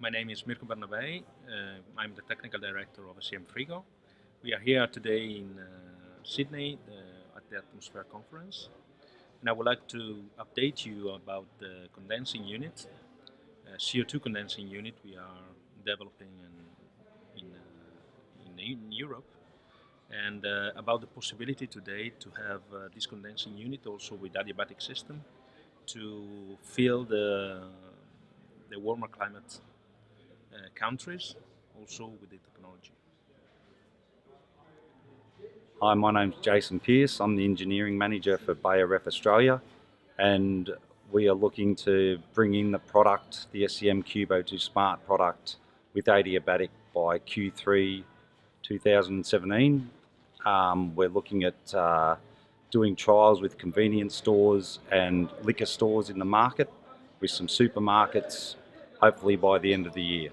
My name is Mirko Bernabei. I'm the Technical Director of SCM Frigo. We are here today in Sydney at the Atmosphere Conference. And I would like to update you about the condensing unit, CO2 condensing unit we are developing in Europe. And about the possibility today to have this condensing unit also with adiabatic system to fill the warmer climate countries also with the technology. Hi, my name's Jason Pearce. I'm the Engineering Manager for Beijer Ref Australia, and we are looking to bring in the product, the SCM CUBO2 Smart product with adiabatic by Q3 2017. We're looking at doing trials with convenience stores and liquor stores in the market, with some supermarkets, hopefully by the end of the year.